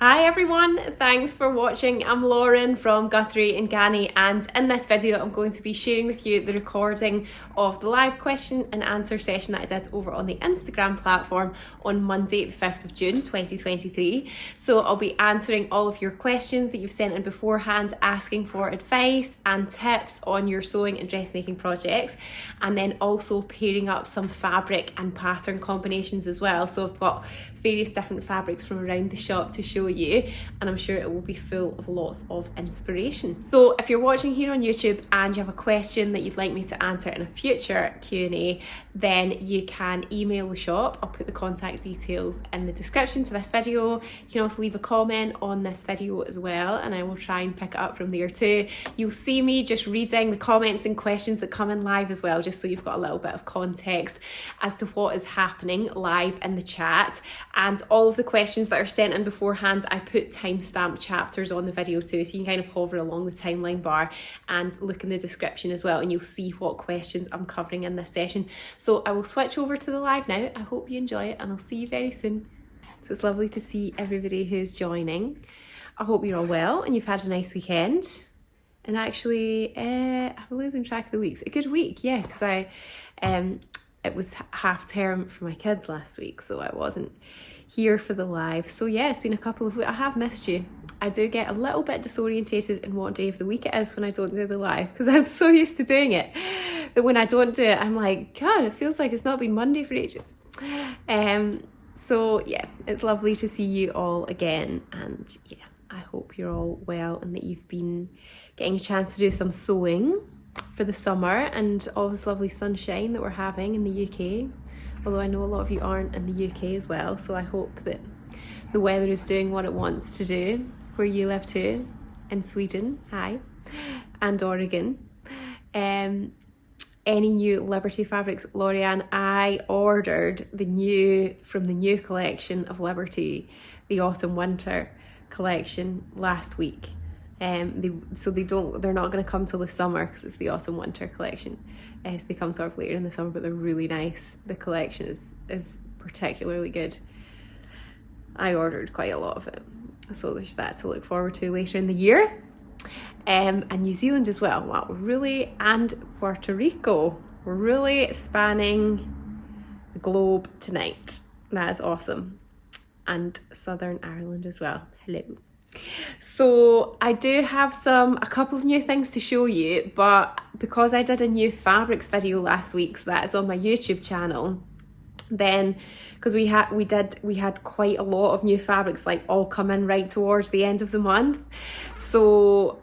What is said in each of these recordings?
Hi everyone, thanks for watching. I'm Lauren from Guthrie and Ganny, and in this video I'm going to be sharing with you the recording of the live question and answer session that I did over on the Instagram platform on Monday the 5th of June 2023. So I'll be answering all of your questions that you've sent in beforehand, asking for advice and tips on your sewing and dressmaking projects, and then also pairing up some fabric and pattern combinations as well. So I've got various different fabrics from around the shop to show you, and I'm sure it will be full of lots of inspiration. So if you're watching here on YouTube and you have a question that you'd like me to answer in a future Q&A, then you can email the shop. I'll put the contact details in the description to this video. You can also leave a comment on this video as well, and I will try and pick it up from there too. You'll see me just reading the comments and questions that come in live as well, just so you've got a little bit of context as to what is happening live in the chat. And all of the questions that are sent in beforehand, I put timestamp chapters on the video too, so you can kind of hover along the timeline bar and look in the description as well, and you'll see what questions I'm covering in this session. So I will switch over to the live now. I hope you enjoy it, and I'll see you very soon. So it's lovely to see everybody who's joining. I hope you're all well and you've had a nice weekend. And actually, I'm losing track of the weeks. A good week, yeah, because it was half term for my kids last week, so I wasn't here for the live. So yeah, it's been a couple of weeks. I have missed you. I do get a little bit disorientated in what day of the week it is when I don't do the live, because I'm so used to doing it that when I don't do it, I'm like, God, it feels like it's not been Monday for ages. So yeah, it's lovely to see you all again, and yeah, I hope you're all well and that you've been getting a chance to do some sewing for the summer and all this lovely sunshine that we're having in the UK, although I know a lot of you aren't in the UK as well, so I hope that the weather is doing what it wants to do where you live too, in Sweden, hi, and Oregon. Any new Liberty fabrics? Lorianne, I ordered from the new collection of Liberty, the autumn winter collection, last week. They're not going to come till the summer because it's the autumn winter collection. So they come sort of later in the summer, but they're really nice. The collection is particularly good. I ordered quite a lot of it, so there's that to look forward to later in the year. And New Zealand as well. Wow, and Puerto Rico. We're really spanning the globe tonight. That is awesome. And Southern Ireland as well. Hello. So I do have a couple of new things to show you, but because I did a new fabrics video last week, so that is on my YouTube channel, then because we had quite a lot of new fabrics like all come in right towards the end of the month. So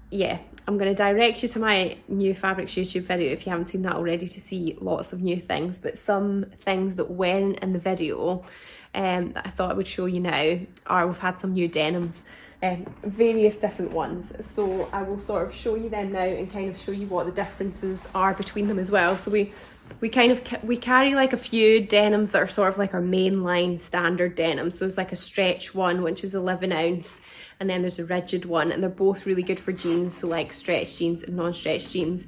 yeah, I'm going to direct you to my new fabrics YouTube video if you haven't seen that already to see lots of new things, but some things that weren't in the video that I thought I would show you now are, we've had some new denims, various different ones, so I will sort of show you them now and kind of show you what the differences are between them as well. So we carry like a few denims that are sort of like our mainline standard denims. So there's like a stretch one which is 11 ounce, and then there's a rigid one, and they're both really good for jeans, so like stretch jeans and non-stretch jeans.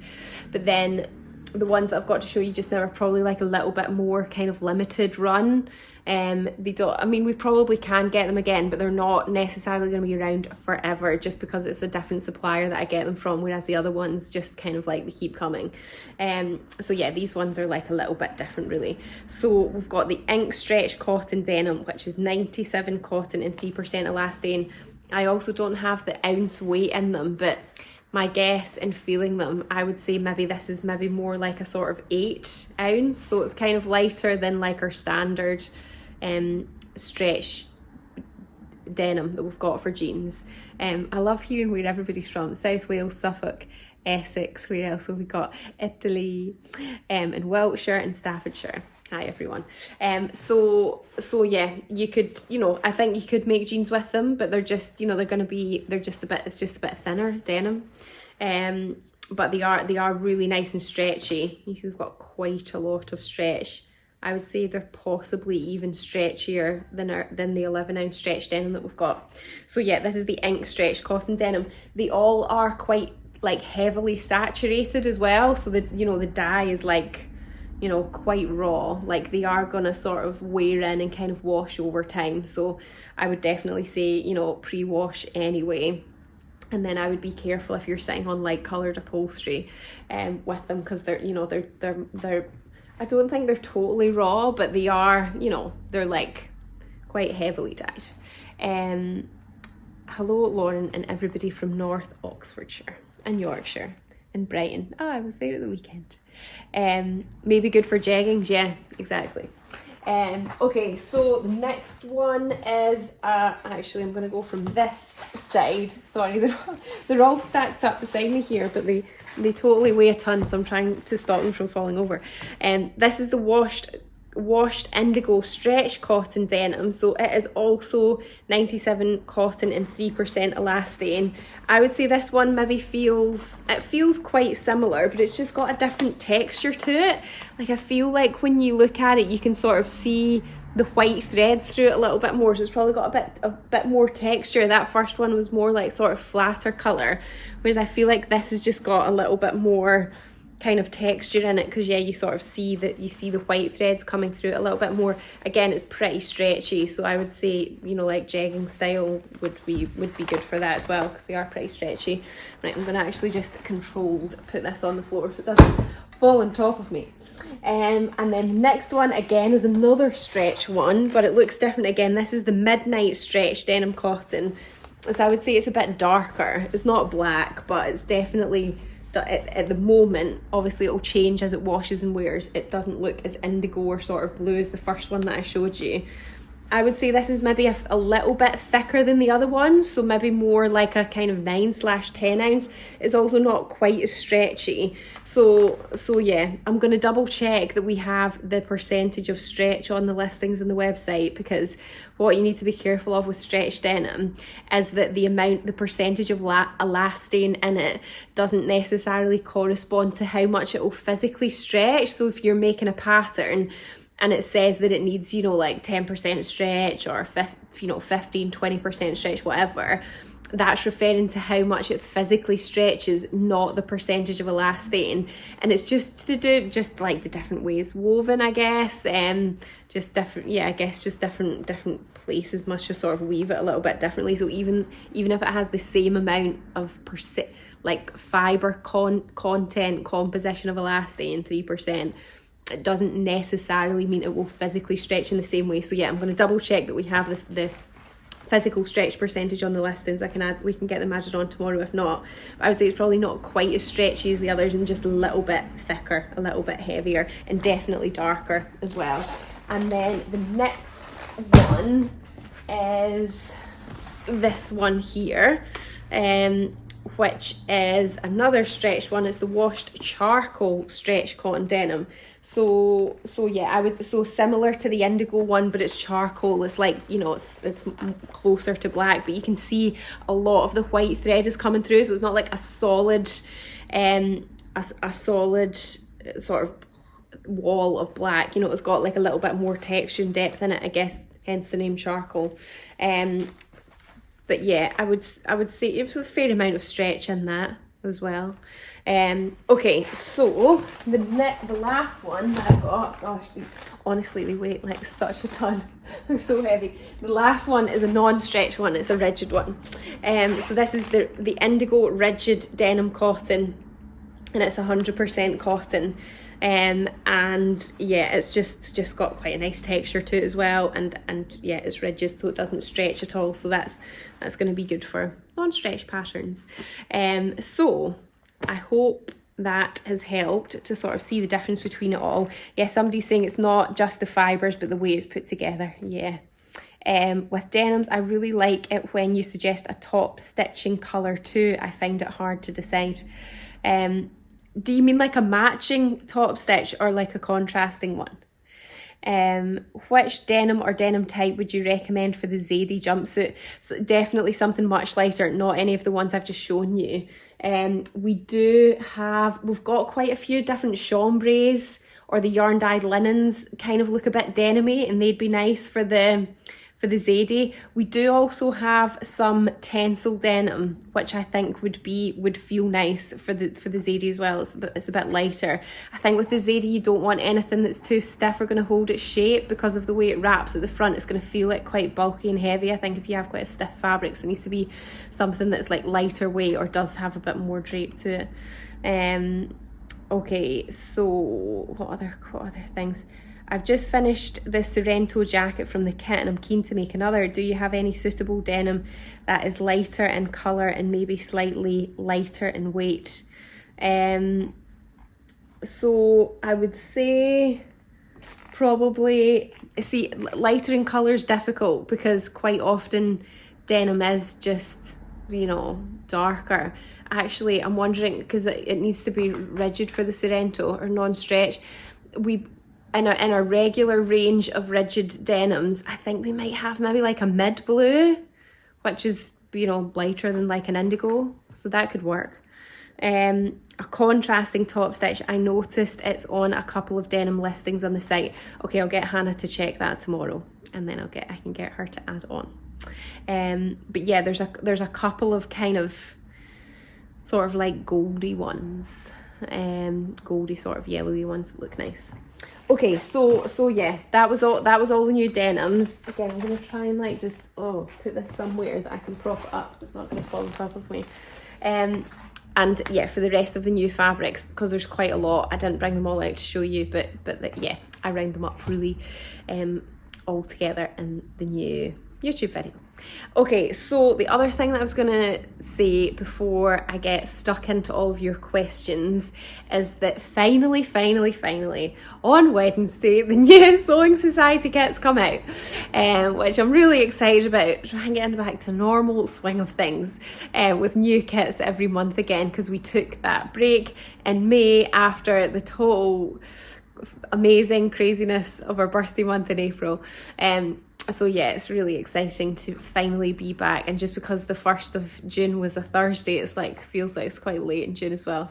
But then the ones that I've got to show you just now are probably like a little bit more kind of limited run. We probably can get them again, but they're not necessarily going to be around forever just because it's a different supplier that I get them from, whereas the other ones just kind of like they keep coming. So yeah, these ones are like a little bit different really. So we've got the ink stretch cotton denim, which is 97 cotton and 3% elastane. I also don't have the ounce weight in them, but my guess in feeling them, I would say maybe this is maybe more like a sort of 8 ounce, so it's kind of lighter than like our standard stretch denim that we've got for jeans. I love hearing where everybody's from. South Wales, Suffolk, Essex, where else have we got? Italy, and Wiltshire and Staffordshire. Hi everyone. So yeah, you could, I think you could make jeans with them, but they're just, it's just a bit thinner denim. But they are really nice and stretchy. You see they've got quite a lot of stretch. I would say they're possibly even stretchier than the 11 ounce stretch denim that we've got. So yeah, this is the ink stretch cotton denim. They all are quite like heavily saturated as well. So the dye is like you know, quite raw. Like they are gonna sort of wear in and kind of wash over time. So I would definitely say, you know, pre-wash anyway. And then I would be careful if you're sitting on light coloured upholstery with them, because they're, you know, they're I don't think they're totally raw, but they are, you know, they're like quite heavily dyed. Hello Lauren and everybody from North Oxfordshire and Yorkshire and Brighton. Oh, I was there at the weekend. Maybe good for jeggings, yeah, exactly. Okay, so the next one is, actually I'm going to go from this side. Sorry, they're all stacked up beside me here, but they totally weigh a ton, so I'm trying to stop them from falling over. This is the washed indigo stretch cotton denim, so it is also 97 cotton and 3% elastane. I would say this one maybe feels quite similar, but it's just got a different texture to it. Like I feel like when you look at it, you can sort of see the white threads through it a little bit more, so it's probably got a bit more texture. That first one was more like sort of flatter colour, whereas I feel like this has just got a little bit more kind of texture in it, because yeah, you sort of see that, you see the white threads coming through it a little bit more. Again, it's pretty stretchy, so I would say, you know, like jegging style would be good for that as well, because they are pretty stretchy. Right, I'm going to actually just controlled put this on the floor so it doesn't fall on top of me. And then the next one again is another stretch one, but it looks different again. This is the midnight stretch denim cotton, so I would say it's a bit darker. It's not black, but it's definitely, at the moment, obviously it'll change as it washes and wears. It doesn't look as indigo or sort of blue as the first one that I showed you. I would say this is maybe a little bit thicker than the other ones, so maybe more like a kind of 9/10 ounce. It's also not quite as stretchy. So yeah, I'm going to double check that we have the percentage of stretch on the listings on the website, because what you need to be careful of with stretch denim is that the percentage of elastane in it doesn't necessarily correspond to how much it will physically stretch. So if you're making a pattern and it says that it needs, you know, like 10% stretch or 15-20% stretch, whatever, that's referring to how much it physically stretches, not the percentage of elastane. And it's just to do just like the different ways woven, I guess. Just different, yeah, I guess just different places must just sort of weave it a little bit differently. So even if it has the same amount of like fibre content composition of elastane, 3%, it doesn't necessarily mean it will physically stretch in the same way. So yeah, I'm going to double check that we have the physical stretch percentage on the listings. We can get them added on tomorrow if not. But I would say it's probably not quite as stretchy as the others, and just a little bit thicker, a little bit heavier, and definitely darker as well. And then the next one is this one here, which is another stretched one. It's the washed charcoal stretch cotton denim. So yeah, so similar to the indigo one, but it's charcoal. It's like, you know, it's closer to black, but you can see a lot of the white thread is coming through, so it's not like a solid a solid sort of wall of black. You know, it's got like a little bit more texture and depth in it, I guess, hence the name charcoal. But yeah, I would say it's a fair amount of stretch in that as well. Okay, so the last one that I've got, gosh, honestly they weigh like such a ton. They're so heavy. The last one is a non-stretch one. It's a rigid one. So this is the indigo rigid denim cotton, and it's 100% cotton. And yeah, it's just got quite a nice texture to it as well, and yeah, it's rigid, so it doesn't stretch at all. So that's going to be good for non-stretch patterns. So I hope that has helped to sort of see the difference between it all. Yeah, somebody's saying it's not just the fibres, but the way it's put together. Yeah. With denims, I really like it when you suggest a top stitching colour too. I find it hard to decide. Do you mean like a matching top stitch or like a contrasting one? Which denim or denim type would you recommend for the Zadie jumpsuit? So definitely something much lighter, not any of the ones I've just shown you. We've got quite a few different chambrays, or the yarn dyed linens kind of look a bit denim-y, and they'd be nice for the for the Zadie. We do also have some tencel denim, which I think would feel nice for the Zadie as well. It's a bit lighter. I think with the Zadie you don't want anything that's too stiff or going to hold its shape, because of the way it wraps at the front. It's going to feel like quite bulky and heavy. I think if you have quite a stiff fabric, so it needs to be something that's like lighter weight or does have a bit more drape to it. Okay, so what other things? I've just finished the Sorrento jacket from the kit and I'm keen to make another. Do you have any suitable denim that is lighter in colour and maybe slightly lighter in weight? So I would say probably, see, lighter in colour is difficult because quite often denim is just, you know, darker. Actually, I'm wondering, because it needs to be rigid for the Sorrento or non-stretch. In our regular range of rigid denims, I think we might have maybe like a mid blue, which is, you know, lighter than like an indigo, so that could work. A contrasting top stitch, I noticed it's on a couple of denim listings on the site. Okay, I'll get Hannah to check that tomorrow, and then I can get her to add on. But yeah, there's a couple of kind of sort of like goldy ones, goldy sort of yellowy ones that look nice. Okay, so yeah, that was all the new denims. Again, I'm gonna try and like just put this somewhere that I can prop it up. It's not gonna fall on top of me. And yeah, for the rest of the new fabrics, because there's quite a lot, I didn't bring them all out to show you, but yeah, I round them up really all together in the new YouTube video. Okay, so the other thing that I was gonna say before I get stuck into all of your questions is that finally on Wednesday the new Sewing Society kits come out, which I'm really excited about. Trying to get back to normal swing of things with new kits every month again, because we took that break in May after the total amazing craziness of our birthday month in April. So yeah, it's really exciting to finally be back, and just because the 1st of June was a Thursday, it's like feels like it's quite late in June as well,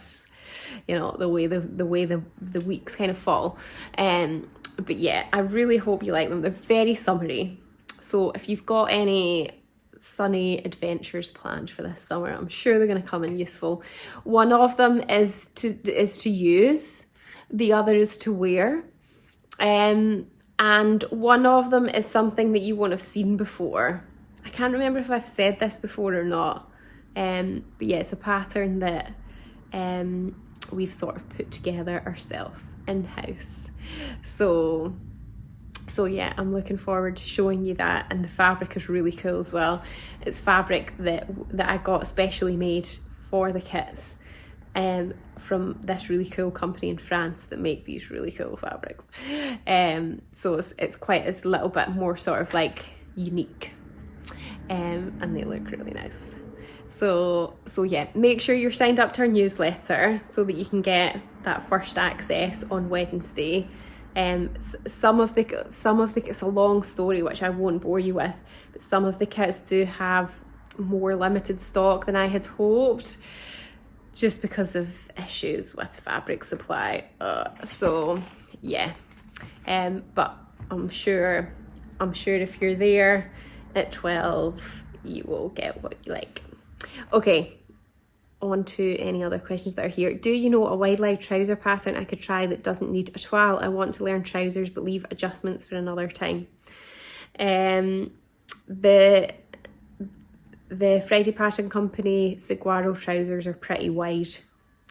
you know, the way the weeks kind of fall. But yeah, I really hope you like them. They're very summery, so if you've got any sunny adventures planned for this summer, I'm sure they're going to come in useful. One of them is to use, the other is to wear. And one of them is something that you won't have seen before. I can't remember if I've said this before or not. But yeah, it's a pattern that we've sort of put together ourselves in-house. So yeah, I'm looking forward to showing you that, and the fabric is really cool as well. It's fabric that I got specially made for the kits. From this really cool company in France that make these really cool fabrics. So it's a little bit more sort of like unique, and they look really nice. So yeah, make sure you're signed up to our newsletter so that you can get that first access on Wednesday. Some of the it's a long story which I won't bore you with, but some of the kits do have more limited stock than I had hoped, just because of issues with fabric supply. So yeah, but I'm sure if you're there at 12 you will get what you like. Okay, on to any other questions that are here. Do you know a wide leg trouser pattern I could try that doesn't need a toile? I want to learn trousers but leave adjustments for another time. The Friday Pattern Company saguaro trousers are pretty wide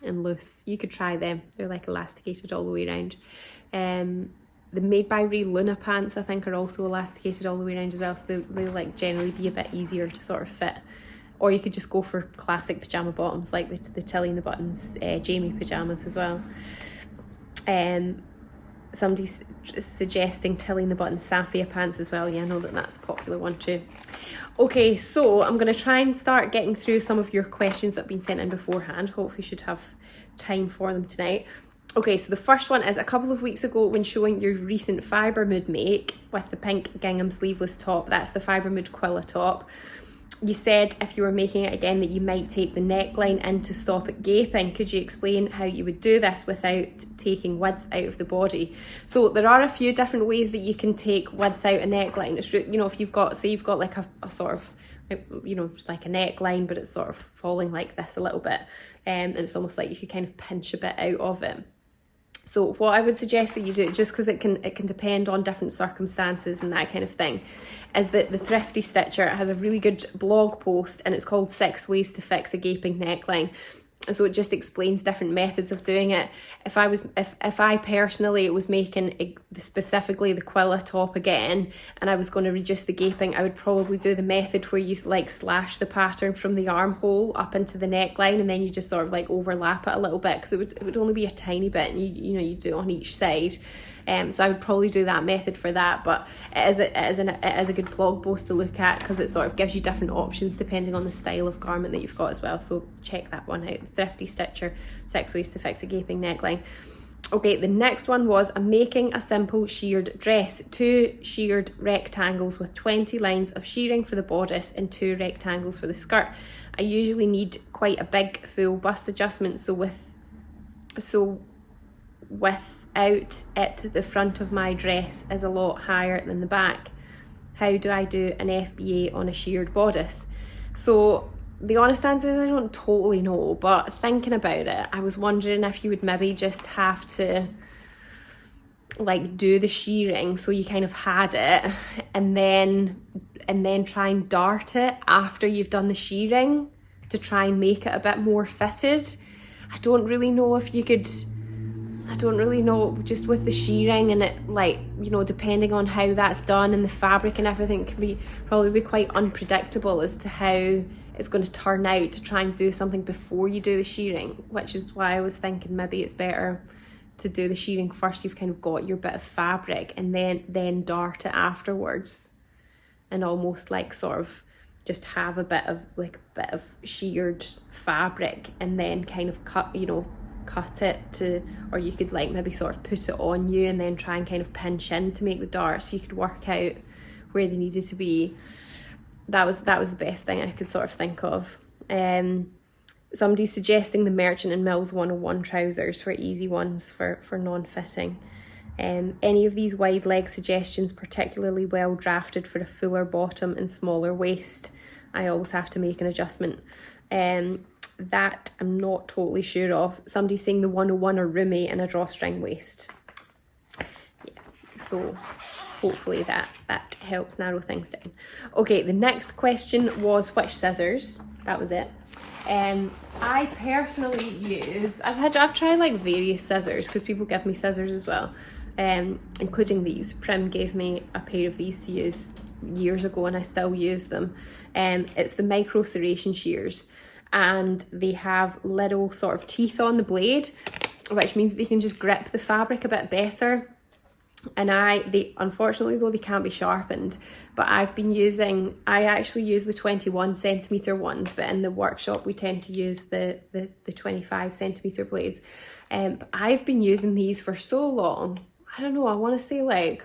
and loose. You could try them. They're like elasticated all the way around. The Made by Ray Luna pants I think are also elasticated all the way around as well, so they like generally be a bit easier to sort of fit. Or you could just go for classic pyjama bottoms like the Tilly and the Buttons Jamie pyjamas as well. Somebody's suggesting Tilly and the Buttons Safia pants as well. Yeah, I know that's a popular one too. Okay, so I'm going to try and start getting through some of your questions that have been sent in beforehand. Hopefully should have time for them tonight. Okay, so the first one is, a couple of weeks ago when showing your recent fibremood make with the pink gingham sleeveless top, that's the fibremood Quilla top, You said if you were making it again that you might take the neckline in to stop it gaping. Could you explain how you would do this without taking width out of the body? So there are a few different ways that you can take width out a neckline. It's, you know, if you've got, say you've got like a sort of, you know, just like a neckline, but it's sort of falling like this a little bit, and it's almost like you could kind of pinch a bit out of it. So what I would suggest that you do, just because it can depend on different circumstances and that kind of thing, is that the Thrifty Stitcher has a really good blog post, and it's called 6 Ways to Fix a Gaping Neckline. So it just explains different methods of doing it. If I personally was making specifically the Quilla top again, and I was going to reduce the gaping, I would probably do the method where you like slash the pattern from the armhole up into the neckline, and then you just sort of like overlap it a little bit, because it would only be a tiny bit, and you know you do it on each side. So I would probably do that method for that, but it is a good blog post to look at, because it sort of gives you different options depending on the style of garment that you've got as well. So check that one out, Thrifty Stitcher, 6 Ways to Fix a Gaping Neckline. Okay, the next one was, I'm making a simple shirred dress, 2 shirred rectangles with 20 lines of shearing for the bodice and 2 rectangles for the skirt. I usually need quite a big full bust adjustment, so without it, the front of my dress is a lot higher than the back. How do I do an FBA on a shirred bodice? So the honest answer is I don't totally know, but thinking about it, I was wondering if you would maybe just have to like do the shearing so you kind of had it, and then try and dart it after you've done the shearing to try and make it a bit more fitted. I don't really know if you could, I don't really know, just with the shearing and it, like, you know, depending on how that's done and the fabric and everything, can probably be quite unpredictable as to how it's going to turn out to try and do something before you do the shearing, which is why I was thinking maybe it's better to do the shearing first. You've kind of got your bit of fabric, and then dart it afterwards, and almost like sort of just have a bit of sheared fabric, and then kind of cut it to, or you could like maybe sort of put it on you and then try and kind of pinch in to make the dart, so you could work out where they needed to be. That was the best thing I could sort of think of. Somebody's suggesting the Merchant and Mills 101 trousers for easy ones for non-fitting. Any of these wide leg suggestions particularly well drafted for a fuller bottom and smaller waist? I always have to make an adjustment. That I'm not totally sure of. Somebody's saying the 101 are roomy and a drawstring waist. Yeah, so hopefully that helps narrow things down. Okay, the next question was which scissors. That was it. I personally use, I've tried like various scissors, because people give me scissors as well, including these. Prim gave me a pair of these to use years ago, and I still use them. It's the micro serration shears, and they have little sort of teeth on the blade, which means that they can just grip the fabric a bit better. And they unfortunately though they can't be sharpened, but I actually use the 21 centimeter ones, but in the workshop we tend to use the 25 centimeter blades. But I've been using these for so long. I don't know, I want to say like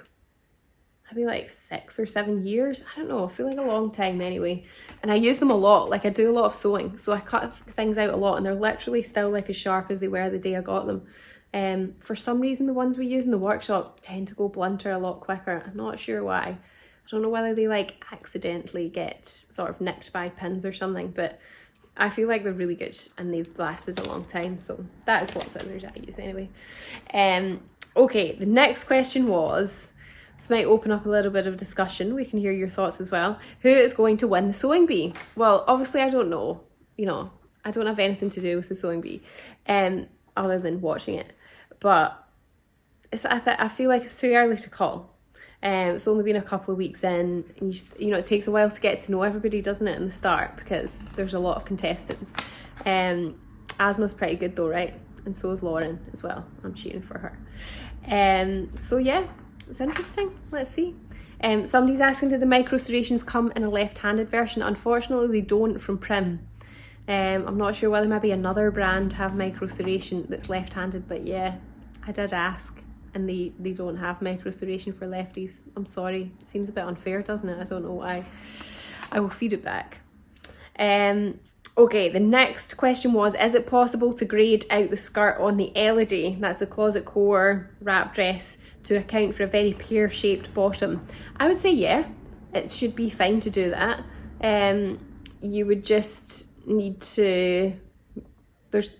maybe like 6 or 7 years. I don't know, I feel like a long time anyway. And I use them a lot. Like I do a lot of sewing, so I cut things out a lot, and they're literally still like as sharp as they were the day I got them. For some reason the ones we use in the workshop tend to go blunter a lot quicker. I'm not sure why. I don't know whether they like accidentally get sort of nicked by pins or something, but I feel like they're really good and they've lasted a long time. So that is what scissors I use anyway. Okay, the next question was, this might open up a little bit of discussion. We can hear your thoughts as well. Who is going to win the sewing bee? Well, obviously I don't know. You know, I don't have anything to do with the sewing bee, other than watching it. But I feel like it's too early to call. It's only been a couple of weeks in, and you know, it takes a while to get to know everybody, doesn't it, in the start, because there's a lot of contestants. Asma's pretty good though, right? And so is Lauren as well. I'm cheering for her. So yeah, it's interesting. Let's see. Somebody's asking, did the micro serrations come in a left-handed version? Unfortunately, they don't from Prim. I'm not sure whether maybe another brand have micro serration that's left-handed, but yeah, I did ask, and they don't have micro serration for lefties. I'm sorry, it seems a bit unfair, doesn't it? I don't know why. I will feed it back. Okay, the next question was, is it possible to grade out the skirt on the Elodie, that's the closet core wrap dress, to account for a very pear-shaped bottom? I would say yeah, it should be fine to do that. You would just need to, there's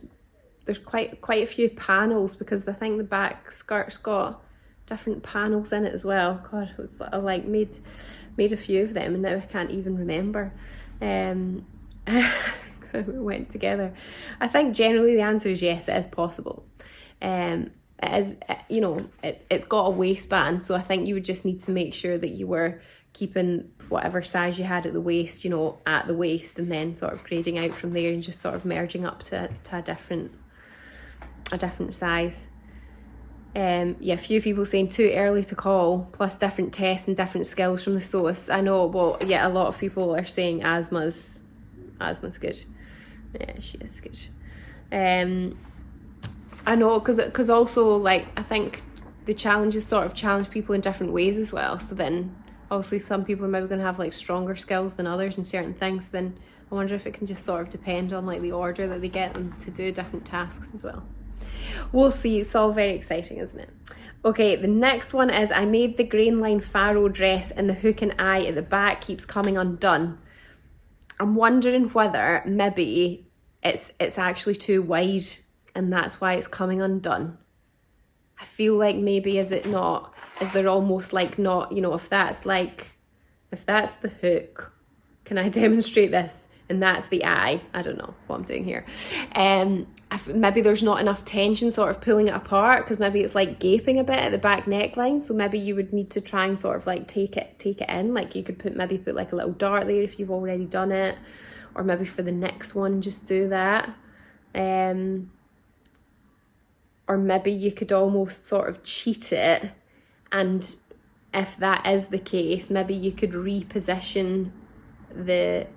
quite a few panels, because I think the back skirt's got different panels in it as well. God, it was, I like made a few of them and now I can't even remember. We went together. I think generally the answer is yes, it is possible. It is, you know, it's got a waistband, so I think you would just need to make sure that you were keeping whatever size you had at the waist, you know, at the waist, and then sort of grading out from there and just sort of merging up to a different size. Yeah, a few people saying too early to call, plus different tests and different skills from the sewist. I know, well, yeah, a lot of people are saying Asma's good. Yeah, she is good. I know, because also, like, I think the challenges sort of challenge people in different ways as well. So then, obviously, some people are maybe going to have, like, stronger skills than others in certain things. Then I wonder if it can just sort of depend on, like, the order that they get them to do different tasks as well. We'll see. It's all very exciting, isn't it? Okay, the next one is, I made the grainline farrow dress and the hook and eye at the back keeps coming undone. I'm wondering whether maybe it's actually too wide and that's why it's coming undone. I feel like maybe, is there almost like not, you know, if that's the hook, can I demonstrate this? And that's the eye. I don't know what I'm doing here. Maybe there's not enough tension sort of pulling it apart, because maybe it's like gaping a bit at the back neckline. So maybe you would need to try and sort of like take it in. Like you could put like a little dart there if you've already done it, or maybe for the next one just do that. Or maybe you could almost sort of cheat it, and if that is the case, maybe you could reposition the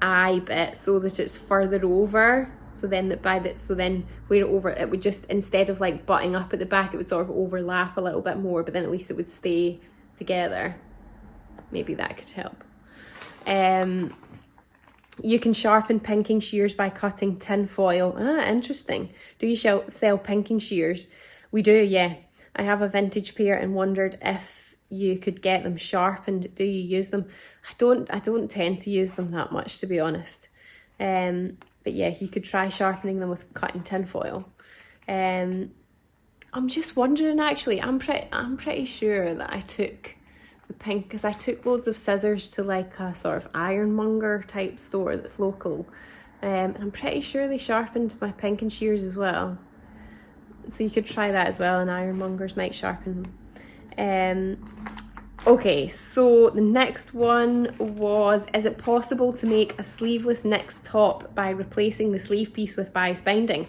eye bit so that it's further over, so then where it would just, instead of like butting up at the back, it would sort of overlap a little bit more, but then at least it would stay together. Maybe that could help. You can sharpen pinking shears by cutting tin foil. Interesting. Do you sell pinking shears? We do, yeah. I have a vintage pair and wondered if you could get them sharpened. Do you use them? I don't tend to use them that much, to be honest. But yeah, you could try sharpening them with cutting tin foil. I'm just wondering, actually, I'm pretty sure that I took the pink, because I took loads of scissors to like a sort of ironmonger type store that's local, and I'm pretty sure they sharpened my pinking shears as well. So you could try that as well, and ironmongers might sharpen them. Okay, so the next one was, is it possible to make a sleeveless next top by replacing the sleeve piece with bias binding?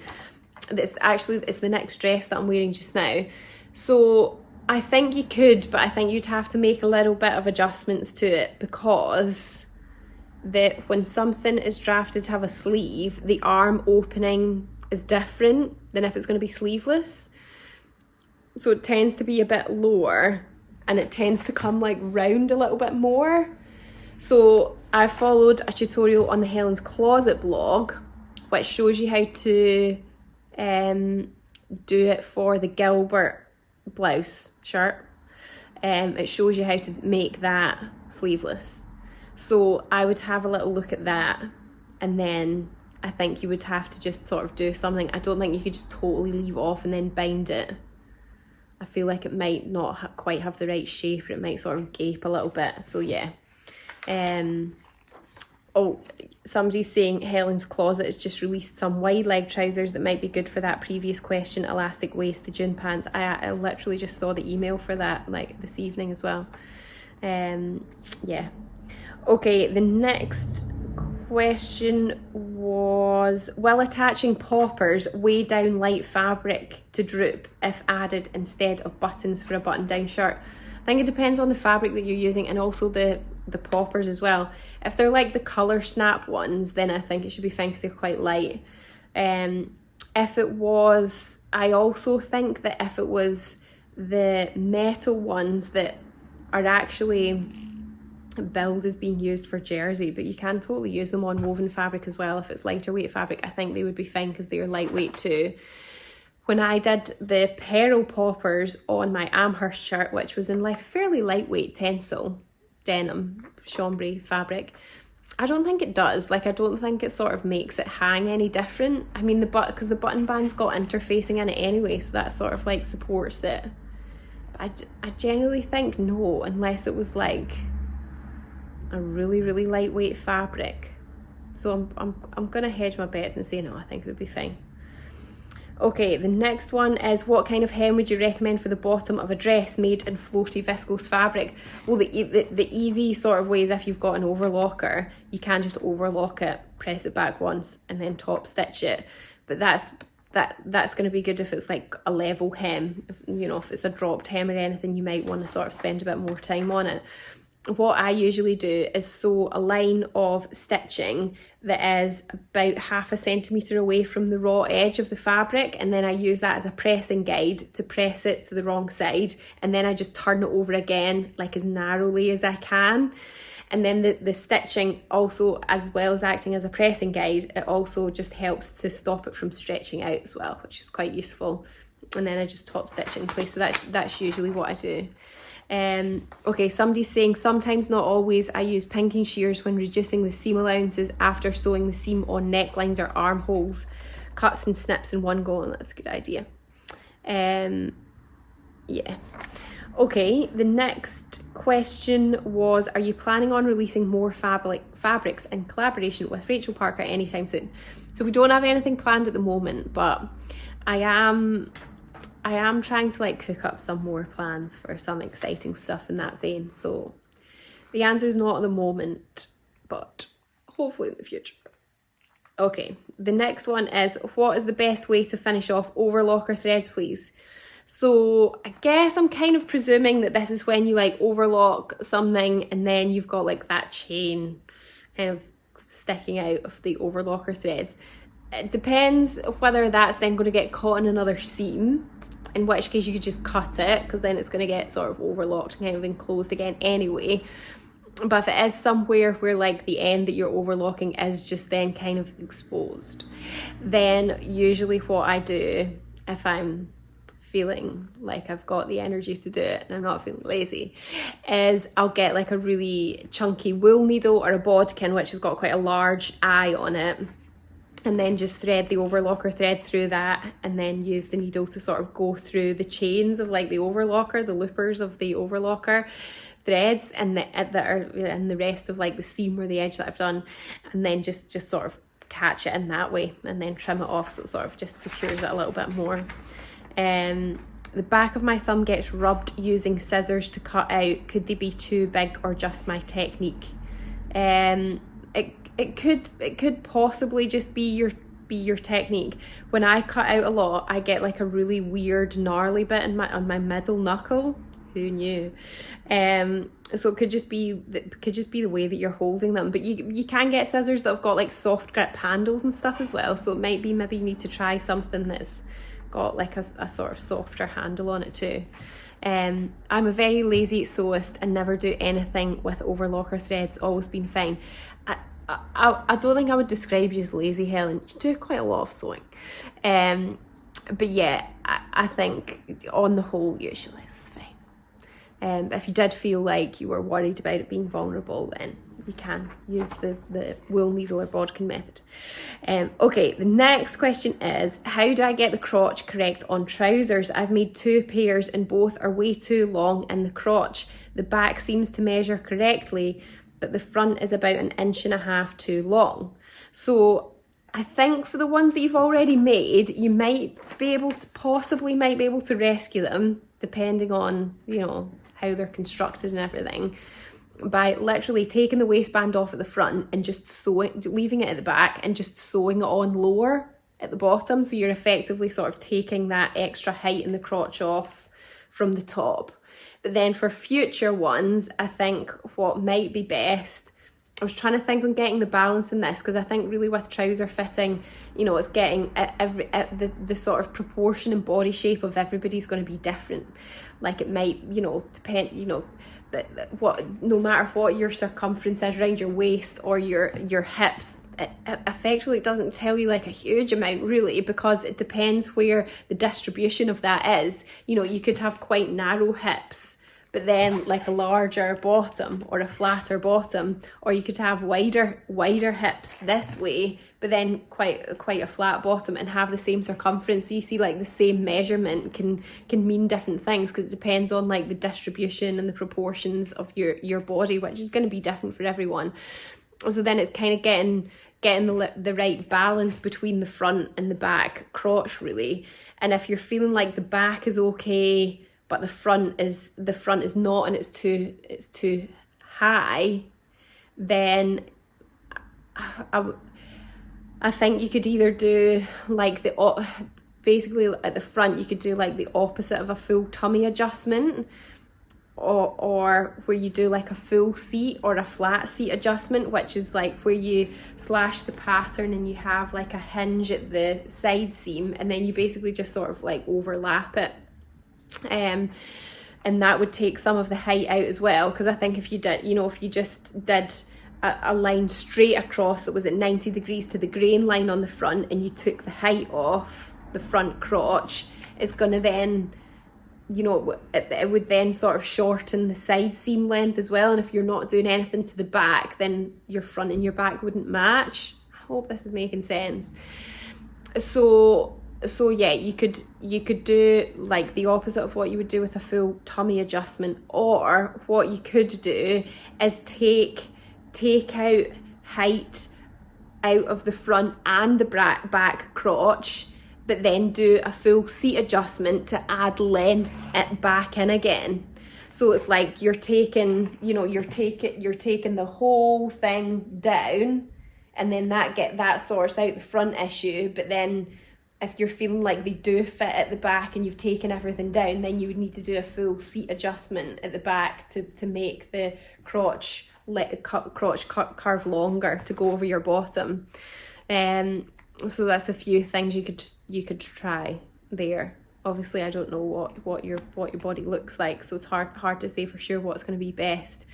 It's the next dress that I'm wearing just now. So I think you could, but I think you'd have to make a little bit of adjustments to it, because when something is drafted to have a sleeve, the arm opening is different than if it's going to be sleeveless. So it tends to be a bit lower, and it tends to come like round a little bit more. So I followed a tutorial on the Helen's Closet blog, which shows you how to do it for the Gilbert blouse shirt. It shows you how to make that sleeveless. So I would have a little look at that, and then I think you would have to just sort of do something. I don't think you could just totally leave off and then bind it. I feel like it might not quite have the right shape, or it might sort of gape a little bit. So yeah. Oh, somebody's saying Helen's Closet has just released some wide leg trousers that might be good for that previous question, elastic waist, the June pants. I literally just saw the email for that like this evening as well. Yeah. Okay, the next question was, will attaching poppers weigh down light fabric to droop if added instead of buttons for a button down shirt? I think it depends on the fabric that you're using, and also the poppers as well. If they're like the colour snap ones, then I think it should be fine because they're quite light. If it was, I also think that if it was the metal ones that are actually build is being used for jersey, but you can totally use them on woven fabric as well. If it's lighter weight fabric, I think they would be fine because they're lightweight too. When I did the pearl poppers on my Amherst shirt, which was in like a fairly lightweight tencel denim chambray fabric, I don't think it does. Like, I don't think it sort of makes it hang any different. I mean, because the button band's got interfacing in it anyway, so that sort of like supports it. But I generally think no, unless it was like a really, really lightweight fabric. So I'm gonna hedge my bets and say no, I think it would be fine. Okay, the next one is, what kind of hem would you recommend for the bottom of a dress made in floaty viscose fabric? Well, the easy sort of way is if you've got an overlocker, you can just overlock it, press it back once, and then top stitch it. But that's going to be good if it's like a level hem. If it's a dropped hem or anything, you might want to sort of spend a bit more time on it. What I usually do is sew a line of stitching that is about 0.5 centimetre away from the raw edge of the fabric, and then I use that as a pressing guide to press it to the wrong side, and then I just turn it over again like as narrowly as I can. And then the stitching also, as well as acting as a pressing guide, it also just helps to stop it from stretching out as well, which is quite useful. And then I just top stitch it in place. So that's usually what I do. Okay, somebody's saying, sometimes, not always, I use pinking shears when reducing the seam allowances after sewing the seam on necklines or armholes. Cuts and snips in one go, and that's a good idea. Yeah. Okay, the next question was, are you planning on releasing more fabrics in collaboration with Rachel Parker anytime soon? So we don't have anything planned at the moment, but I am trying to like cook up some more plans for some exciting stuff in that vein. So the answer is not at the moment, but hopefully in the future. Okay, the next one is, what is the best way to finish off overlocker threads, please? So I guess I'm kind of presuming that this is when you like overlock something and then you've got like that chain kind of sticking out of the overlocker threads. It depends whether that's then going to get caught in another seam, in which case you could just cut it, because then it's going to get sort of overlocked and kind of enclosed again anyway. But if it is somewhere where like the end that you're overlocking is just then kind of exposed, then usually what I do, if I'm feeling like I've got the energy to do it and I'm not feeling lazy, is I'll get like a really chunky wool needle or a bodkin which has got quite a large eye on it, and then just thread the overlocker thread through that, and then use the needle to sort of go through the chains of like the overlocker, the loopers of the overlocker threads, and that are in the rest of like the seam or the edge that I've done, and then just sort of catch it in that way, and then trim it off so it sort of just secures it a little bit more. The back of my thumb gets rubbed using scissors to cut out. Could they be too big or just my technique? It could possibly just be your technique. When I cut out a lot, I get like a really weird gnarly bit on my middle knuckle. Who knew? So it could just be the way that you're holding them. But you can get scissors that have got like soft grip handles and stuff as well. So it might be maybe you need to try something that's got like a sort of softer handle on it too. I'm a very lazy sewist and never do anything with overlocker threads. Always been fine. I don't think I would describe you as lazy, Helen. You do quite a lot of sewing. But yeah, I think on the whole usually it's fine. But if you did feel like you were worried about it being vulnerable, then you can use the wool needle or bodkin method. Okay, the next question is, how do I get the crotch correct on trousers? I've made 2 pairs and both are way too long in the crotch. The back seems to measure correctly, but the front is about 1.5 inches too long. So I think for the ones that you've already made, you might be able to rescue them, depending on, how they're constructed and everything, by literally taking the waistband off at the front and just leaving it at the back and just sewing it on lower at the bottom. So you're effectively sort of taking that extra height in the crotch off from the top. But then for future ones, I think what might be best, I was trying to think on getting the balance in this, because I think really with trouser fitting, it's getting the sort of proportion and body shape of everybody's going to be different. Like it might, depend, no matter what your circumference is around your waist or your hips, effectively it doesn't tell you like a huge amount really, because it depends where the distribution of that is. You know, you could have quite narrow hips but then like a larger bottom or a flatter bottom, or you could have wider hips this way but then quite a flat bottom and have the same circumference. So you see, like, the same measurement can mean different things, because it depends on like the distribution and the proportions of your body, which is going to be different for everyone. So then it's kind of getting the right balance between the front and the back crotch really. And if you're feeling like the back is okay but the front is not, and it's too high, then I think you could either do like basically at the front you could do like the opposite of a full tummy adjustment, or where you do like a full seat or a flat seat adjustment, which is like where you slash the pattern and you have like a hinge at the side seam, and then you basically just sort of like overlap it. And that would take some of the height out as well, because I think if you just did a line straight across that was at 90 degrees to the grain line on the front, and you took the height off the front crotch, it's going to then, you know, it would then sort of shorten the side seam length as well. And if you're not doing anything to the back, then your front and your back wouldn't match. I hope this is making sense. So yeah, you could do like the opposite of what you would do with a full tummy adjustment, or what you could do is take out height out of the front and the back crotch, but then do a full seat adjustment to add length it back in again. So it's like you're taking the whole thing down, and then that sorts out the front issue. But then if you're feeling like they do fit at the back and you've taken everything down, then you would need to do a full seat adjustment at the back to make the crotch curve longer to go over your bottom. So that's a few things you could try there. Obviously, I don't know what your body looks like, so it's hard to say for sure what's going to be best.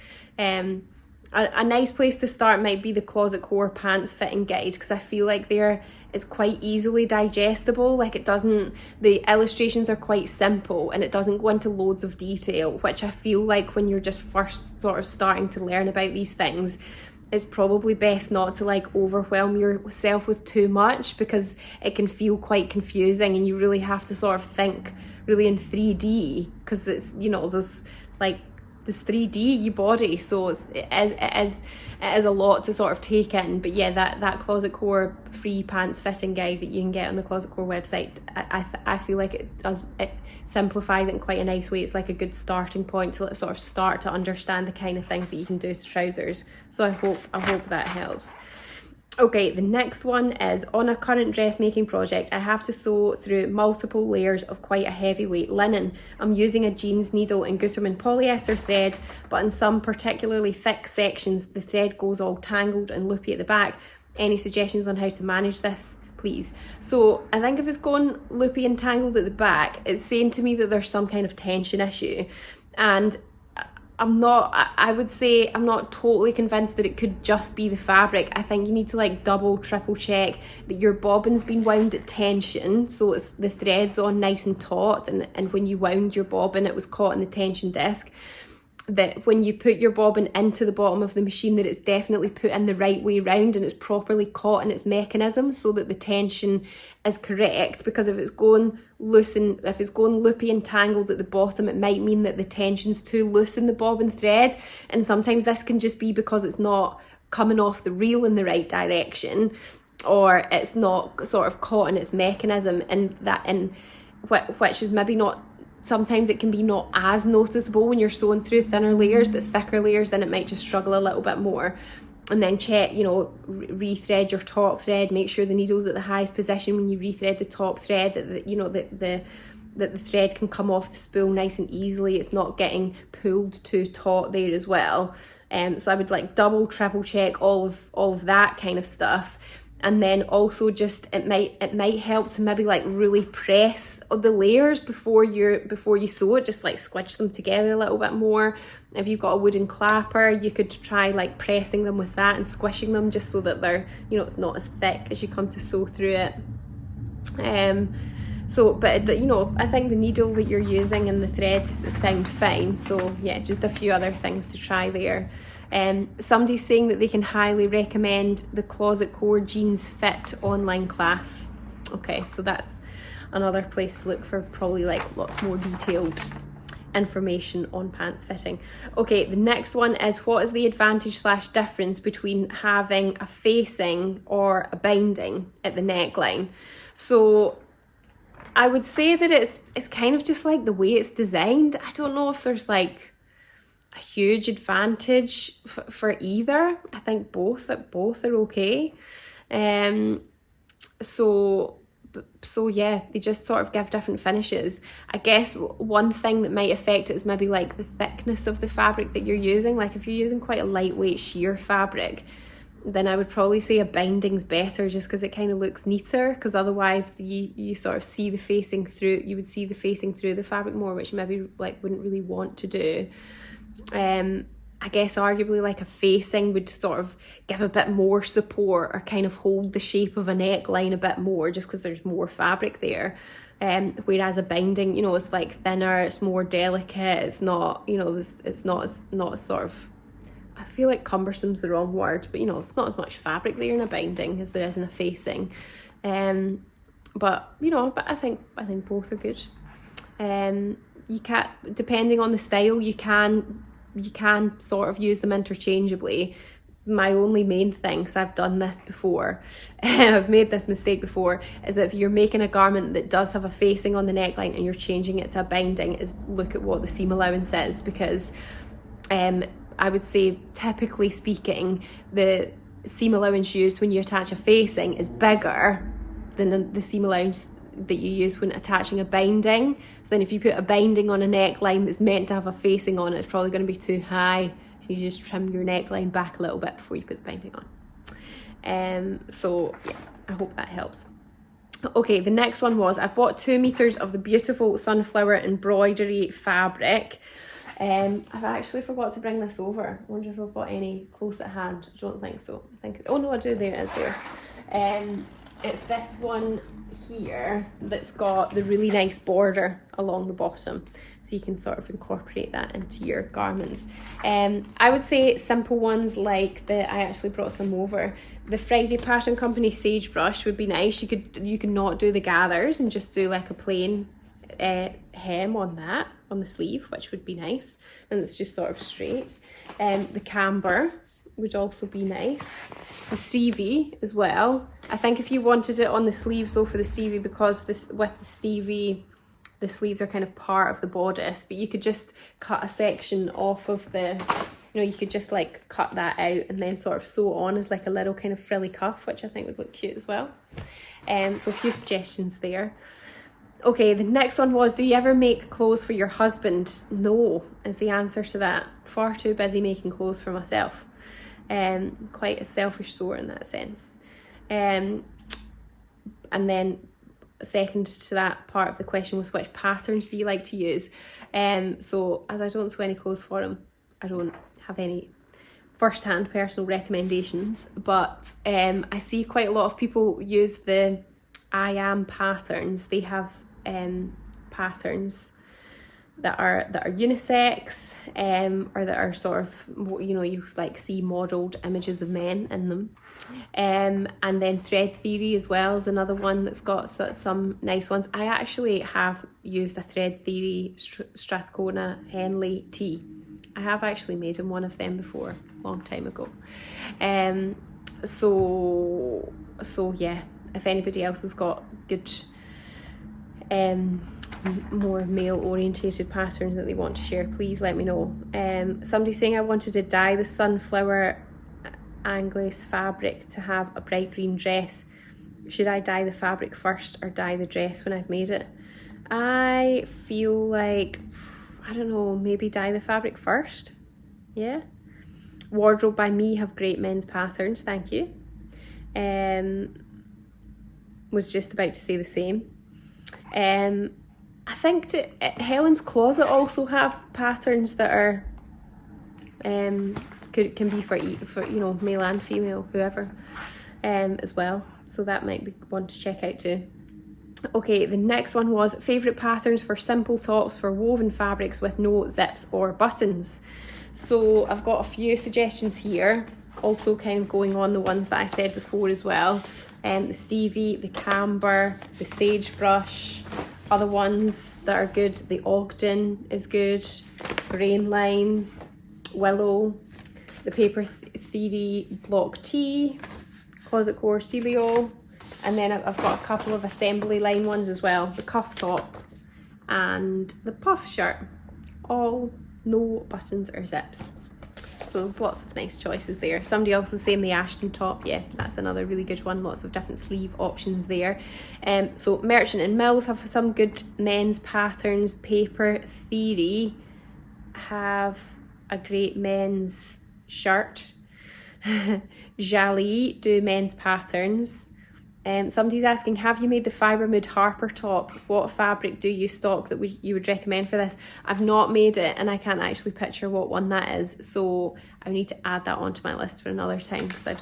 A nice place to start might be the Closet Core pants fitting guide, because I feel like it's quite easily digestible. Like, the illustrations are quite simple and it doesn't go into loads of detail, which I feel like when you're just first sort of starting to learn about these things, it's probably best not to like overwhelm yourself with too much, because it can feel quite confusing and you really have to sort of think really in 3D, because it's, you know, there's 3D body, so it is a lot to sort of take in. But yeah, that Closet Core free pants fitting guide that you can get on the Closet Core website, I feel like it simplifies it in quite a nice way. It's like a good starting point to sort of start to understand the kind of things that you can do to trousers. So I hope that helps. Okay, the next one is, on a current dressmaking project, I have to sew through multiple layers of quite a heavyweight linen. I'm using a jeans needle and gutterman polyester thread, but in some particularly thick sections, the thread goes all tangled and loopy at the back. Any suggestions on how to manage this, please? So I think if it's going loopy and tangled at the back, it's saying to me that there's some kind of tension issue. And I would say I'm not totally convinced that it could just be the fabric. I think you need to like double, triple check that your bobbin's been wound at tension, so it's the thread's on nice and taut, and when you wound your bobbin it was caught in the tension disc. That when you put your bobbin into the bottom of the machine, that it's definitely put in the right way round and it's properly caught in its mechanism, so that the tension is correct. Because if it's going loose and if it's going loopy and tangled at the bottom, it might mean that the tension's too loose in the bobbin thread, and sometimes this can just be because it's not coming off the reel in the right direction, or it's not sort of caught in its mechanism, and which is maybe not. Sometimes it can be not as noticeable when you're sewing through thinner layers, but thicker layers, then it might just struggle a little bit more. And then check, you know, rethread your top thread, make sure the needle's at the highest position when you rethread the top thread, that the thread can come off the spool nice and easily. It's not getting pulled too taut there as well. So I would like double, triple check all of that kind of stuff. And then also just it might help to maybe like really press the layers before you sew it, just like squidge them together a little bit more. If you've got a wooden clapper, you could try like pressing them with that and squishing them just so that they're, you know, it's not as thick as you come to sew through it. But you know, I think the needle that you're using and the threads sound fine. So yeah, just a few other things to try there. Somebody's saying that they can highly recommend the Closet Core Jeans Fit online class. Okay, so that's another place to look for probably like lots more detailed information on pants fitting. Okay, the next one is, what is the advantage / difference between having a facing or a binding at the neckline? So I would say that it's kind of just like the way it's designed. I don't know if there's like a huge advantage for either. I think both are okay. So yeah, they just sort of give different finishes. I guess one thing that might affect it is maybe like the thickness of the fabric that you're using. Like if you're using quite a lightweight sheer fabric, then I would probably say a binding's better, just because it kind of looks neater, because otherwise you sort of see the facing through, you would see the facing through the fabric more, which you maybe like wouldn't really want to do. I guess arguably like a facing would sort of give a bit more support or kind of hold the shape of a neckline a bit more, just because there's more fabric there. Whereas a binding, you know, it's like thinner, it's more delicate, it's not, you know, it's not as sort of, I feel like cumbersome's the wrong word, but you know, it's not as much fabric there in a binding as there is in a facing. But you know, but I think both are good. You can, depending on the style, you can sort of use them interchangeably. My only main thing, because I've done this before, I've made this mistake before, is that if you're making a garment that does have a facing on the neckline and you're changing it to a binding, is look at what the seam allowance is, because I would say, typically speaking, the seam allowance used when you attach a facing is bigger than the seam allowance that you use when attaching a binding. So then if you put a binding on a neckline that's meant to have a facing on it, it's probably going to be too high. So you just trim your neckline back a little bit before you put the binding on. So yeah, I hope that helps. Okay, the next one was, I've bought 2 meters of the beautiful sunflower embroidery fabric. I've actually forgot to bring this over. I wonder if I've got any close at hand. I don't think so. Oh no, I do. There it is there. It's this one here that's got the really nice border along the bottom, so you can sort of incorporate that into your garments. I would say simple ones like I actually brought some over. The Friday Pattern Company Sagebrush would be nice. You could not do the gathers and just do like a plain hem on the sleeve, which would be nice, and it's just sort of straight. The camber would also be nice. The Stevie as well. I think if you wanted it on the sleeves though, for the Stevie, because with the Stevie the sleeves are kind of part of the bodice, but you could just cut a section off of the, you know, you could just like cut that out and then sort of sew on as like a little kind of frilly cuff, which I think would look cute as well. So a few suggestions there. Okay, the next one was, do you ever make clothes for your husband? No, is the answer to that. Far too busy making clothes for myself. Quite a selfish sewer in that sense. And then second to that part of the question was, which patterns do you like to use? So as I don't sew any clothes for him, I don't have any first-hand personal recommendations, but I see quite a lot of people use the I Am patterns. They have patterns that are unisex, or that are sort of, you know, you like see modelled images of men in them. And then Thread Theory as well is another one that's got some nice ones. I actually have used a Thread Theory Strathcona Henley tee. I have actually made in one of them before, a long time ago. So yeah, if anybody else has got good more male orientated patterns that they want to share, please let me know. Somebody's saying, I wanted to dye the sunflower Anglaise fabric to have a bright green dress. Should I dye the fabric first or dye the dress when I've made it? I feel like, I don't know, maybe dye the fabric first. Yeah. Wardrobe by Me have great men's patterns, thank you. was just about to say the same. I think Helen's Closet also have patterns that are can be for you know, male and female, whoever, as well. So that might be one to check out too. Okay, the next one was favourite patterns for simple tops for woven fabrics with no zips or buttons. So I've got a few suggestions here, also kind of going on the ones that I said before as well. The Stevie, the Camber, the Sagebrush, other ones that are good, the Ogden is good, Grainline, Willow, the Paper Theory Block T, Closet Core Celio, and then I've got a couple of assembly line ones as well, the Cuff Top and the Puff Shirt, all no buttons or zips. So there's lots of nice choices there. Somebody else was saying the Ashton Top, yeah, that's another really good one, lots of different sleeve options there. So Merchant and Mills have some good men's patterns. Paper Theory have a great men's shirt. Jali do men's patterns. Somebody's asking, have you made the fibremood Harper top? What fabric do you stock that you would recommend for this? I've not made it, and I can't actually picture what one that is, so I need to add that onto my list for another time because I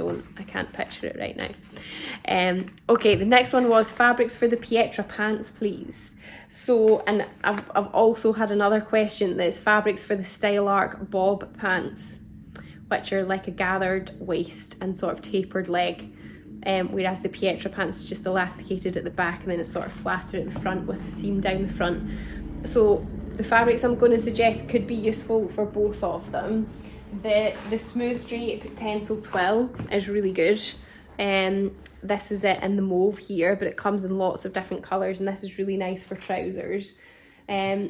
can't picture it right now. Okay, the next one was fabrics for the Pietra pants, please. So, and I've also had another question that's fabrics for the Style Arc bob pants, which are like a gathered waist and sort of tapered leg. Whereas the Pietra pants is just elasticated at the back and then it's sort of flatter at the front with the seam down the front. So the fabrics I'm going to suggest could be useful for both of them. The Smooth Drape Tencel Twill is really good. This is it in the mauve here, but it comes in lots of different colours, and this is really nice for trousers.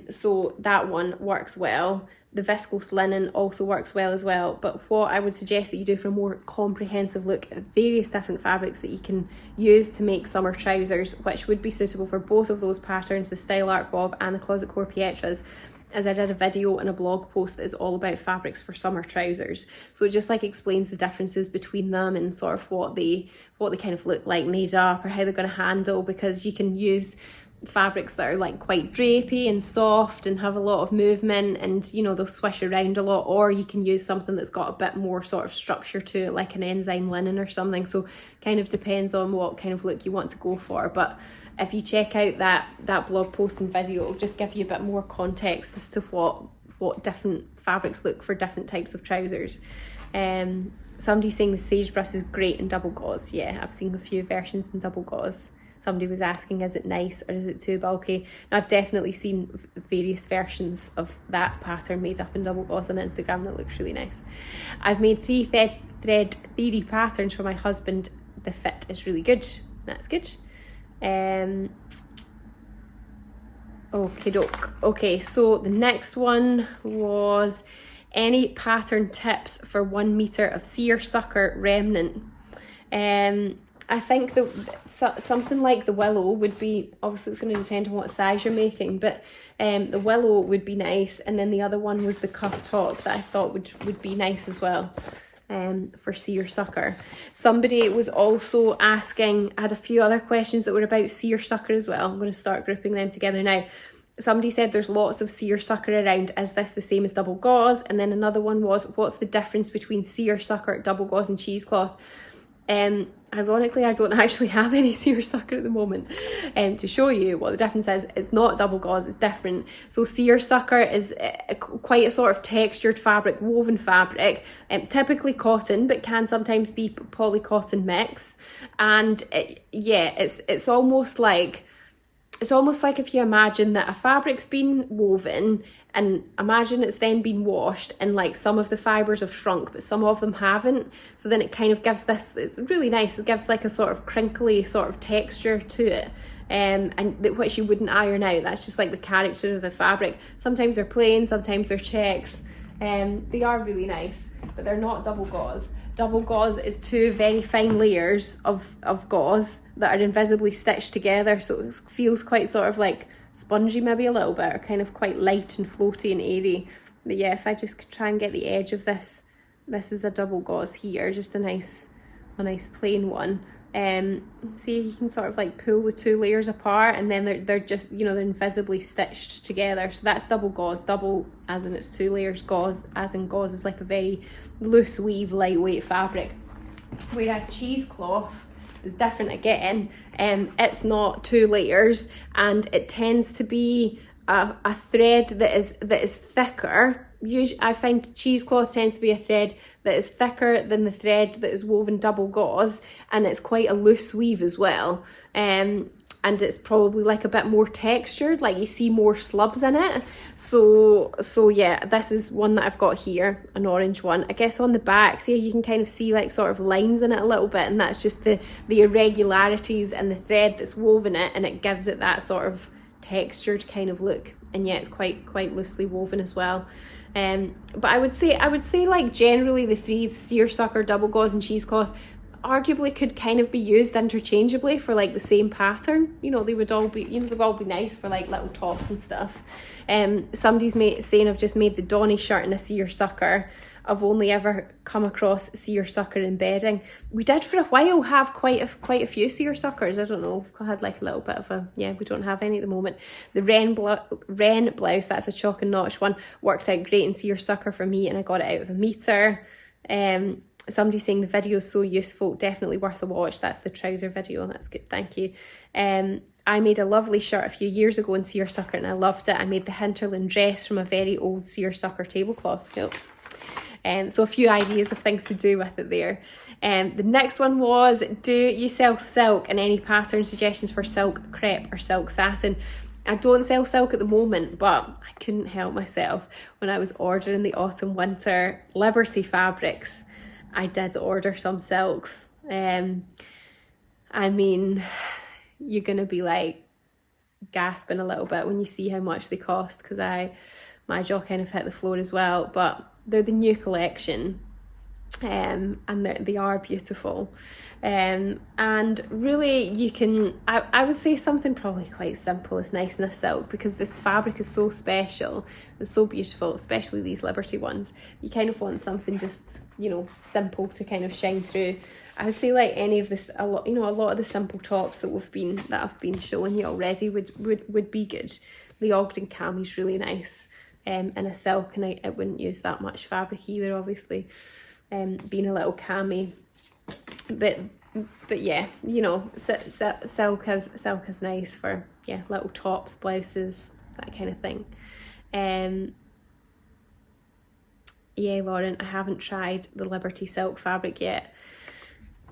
So that one works well. The viscose linen also works well as well, but what I would suggest that you do for a more comprehensive look at various different fabrics that you can use to make summer trousers, which would be suitable for both of those patterns, the Style Arc Bob and the Closet Core Pietras, as I did a video and a blog post that is all about fabrics for summer trousers. So it just like explains the differences between them and sort of what they kind of look like made up, or how they're going to handle, because you can use fabrics that are like quite drapey and soft and have a lot of movement, and you know, they'll swish around a lot, or you can use something that's got a bit more sort of structure to it, like an enzyme linen or something. So kind of depends on what kind of look you want to go for. But if you check out that blog post and video, it'll just give you a bit more context as to what different fabrics look for different types of trousers. Somebody's saying the Sagebrush is great in double gauze. Yeah, I've seen a few versions in double gauze. Somebody was asking, is it nice or is it too bulky? Now, I've definitely seen various versions of that pattern made up in double gauze on Instagram that looks really nice. I've made 3 thread theory patterns for my husband. The fit is really good. That's good. Okie doke. Okay, so the next one was any pattern tips for 1 meter of seersucker remnant. I think that something like the Willow would be, obviously it's going to depend on what size you're making, but the Willow would be nice, and then the other one was the Cuff Top that I thought would be nice as well, for seersucker. Somebody was also asking, I had a few other questions that were about seersucker as well. I'm going to start grouping them together now. Somebody said there's lots of seersucker around, is this the same as double gauze? And then another one was, what's the difference between seersucker, double gauze and cheesecloth? Ironically, I don't actually have any seersucker at the moment to show you what the difference is. It's not double gauze, it's different. So seersucker is quite a sort of textured fabric, woven fabric, typically cotton, but can sometimes be poly cotton mix. And it's almost like if you imagine that a fabric's been woven, and imagine it's then been washed, and like some of the fibres have shrunk but some of them haven't, so then it kind of gives this, it's really nice, it gives like a sort of crinkly sort of texture to it, and which you wouldn't iron out. That's just like the character of the fabric. Sometimes they're plain, sometimes they're checks. They are really nice, but they're not double gauze. Double gauze is 2 very fine layers of gauze that are invisibly stitched together, so it feels quite sort of like spongy maybe a little bit, or kind of quite light and floaty and airy. But yeah, if I just try and get the edge of this is a double gauze here, just a nice plain one. See, you can sort of like pull the 2 layers apart, and then they're just, you know, they're invisibly stitched together. So that's double gauze, double as in it's 2 layers, gauze as in gauze is like a very loose weave, lightweight fabric. Whereas cheesecloth is different again. It's not 2 layers, and it tends to be a thread that is thicker. Usually, I find cheesecloth tends to be a thread that is thicker than the thread that is woven double gauze, and it's quite a loose weave as well. And it's probably like a bit more textured, like you see more slubs in it. So yeah, this is one that I've got here, an orange one. I guess on the back, see, you can kind of see like sort of lines in it a little bit, and that's just the irregularities in the thread that's woven it, and it gives it that sort of textured kind of look. And yeah, it's quite loosely woven as well. But I would say like generally the 3, seersucker, double gauze and cheesecloth, arguably could kind of be used interchangeably for like the same pattern. You know, they would all be, you know, they'd all be nice for like little tops and stuff. Somebody's saying I've just made the Donny shirt in a seersucker. I've only ever come across seersucker embedding. We did for a while have quite a few seersuckers. I don't know, we've had like a little bit of a, yeah, we don't have any at the moment. The Wren blouse, that's a chalk and notch one, worked out great in seersucker for me, and I got it out of a metre. Somebody's saying the video is so useful, definitely worth a watch. That's the trouser video, that's good, thank you. I made a lovely shirt a few years ago in seersucker and I loved it. I made the hinterland dress from a very old seersucker tablecloth. Cool. So a few ideas of things to do with it there. The next one was, do you sell silk, and any pattern suggestions for silk crepe or silk satin? I don't sell silk at the moment, but I couldn't help myself. When I was ordering the autumn winter Liberty fabrics, I did order some silks. I mean, you're gonna be like gasping a little bit when you see how much they cost, because my jaw kind of hit the floor as well. But they're the new collection, and they are beautiful. And really, you can, I would say something probably quite simple is nice in a silk, because this fabric is so special, it's so beautiful, especially these Liberty ones. You kind of want something just, you know, simple to kind of shine through. I would say like any of this, a lot of the simple tops that I've been showing you already would be good. The Ogden cami's really nice. In a silk, and I wouldn't use that much fabric either, obviously, being a little cami. But yeah, you know, silk is nice for, yeah, little tops, blouses, that kind of thing. Yeah, Lauren, I haven't tried the Liberty silk fabric yet.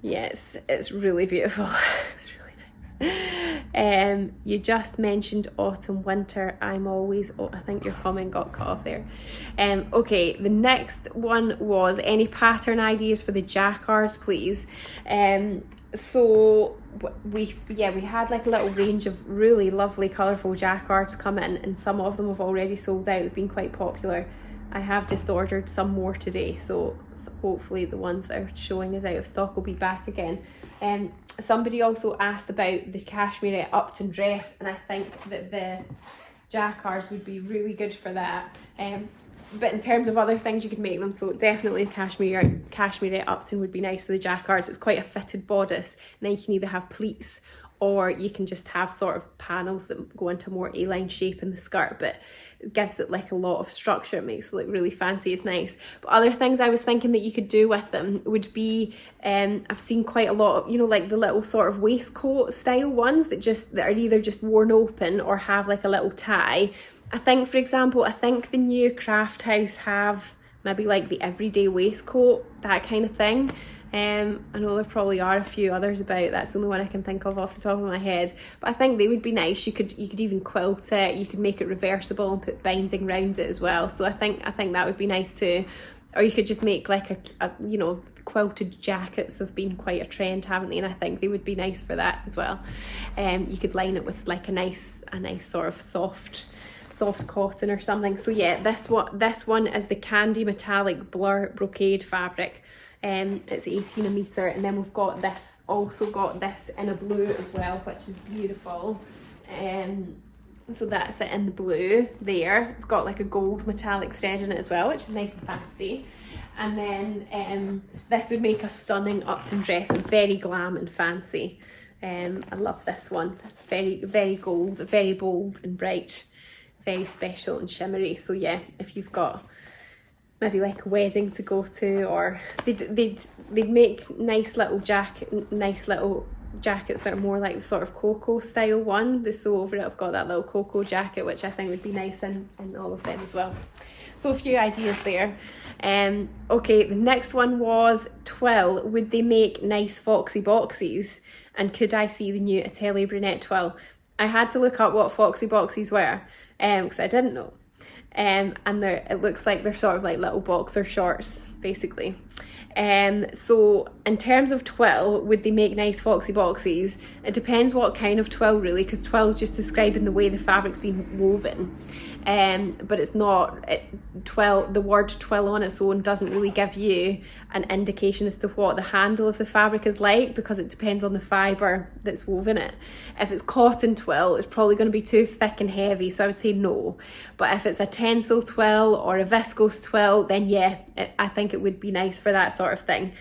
Yes, it's really beautiful. It's really nice. You just mentioned autumn winter. I'm always, I think your comment got cut off there. Okay, the next one was, any pattern ideas for the jacquards, please? So we had like a little range of really lovely colourful jacquards come in, and some of them have already sold out. They've been quite popular. I have just ordered some more today, so hopefully the ones that are showing as out of stock will be back again. Somebody also asked about the cashmere Upton dress, and I think that the jacquards would be really good for that. But in terms of other things, you could make them, so definitely cashmere Upton would be nice for the jacquards. It's quite a fitted bodice, and then you can either have pleats, or you can just have sort of panels that go into more A-line shape in the skirt, but it gives it like a lot of structure. It makes it look really fancy, it's nice. But other things I was thinking that you could do with them would be, I've seen quite a lot of, you know, like the little sort of waistcoat style ones that are either just worn open or have like a little tie. I think, for example, the new Craft House have maybe like the everyday waistcoat, that kind of thing. I know there probably are a few others about. That's the only one I can think of off the top of my head, but I think they would be nice. You could even quilt it, you could make it reversible and put binding around it as well, so I think that would be nice too. Or you could just make like a you know, quilted jackets have been quite a trend, haven't they? And I think they would be nice for that as well. You could line it with like a nice sort of soft cotton or something. So yeah, this one is the Candy Metallic Blur Brocade fabric. It's 18 a metre, and then we've got this in a blue as well, which is beautiful. So that's it in the blue there. It's got like a gold metallic thread in it as well, which is nice and fancy. And then this would make a stunning Upton dress, and very glam and fancy. I love this one. It's very, very gold, very bold and bright, very special and shimmery. So yeah, if you've got maybe like a wedding to go to, or they'd make nice little jackets that are more like the sort of cocoa style one. The sew over it, I've got that little cocoa jacket, which I think would be nice in all of them as well. So a few ideas there. Okay, the next one was twill. Would they make nice foxy boxies? And could I see the new Atelier Brunette twill? I had to look up what foxy boxies were, because I didn't know. And it looks like they're sort of like little boxer shorts, basically. So in terms of twill, would they make nice foxy boxies? It depends what kind of twill, really, because twill is just describing the way the fabric's been woven. But it's not the word twill on its own doesn't really give you an indication as to what the handle of the fabric is like, because it depends on the fibre that's woven it. If it's cotton twill, it's probably going to be too thick and heavy, so I would say no. But if it's a tencel twill or a viscose twill, then yeah, I think it would be nice for that sort of thing.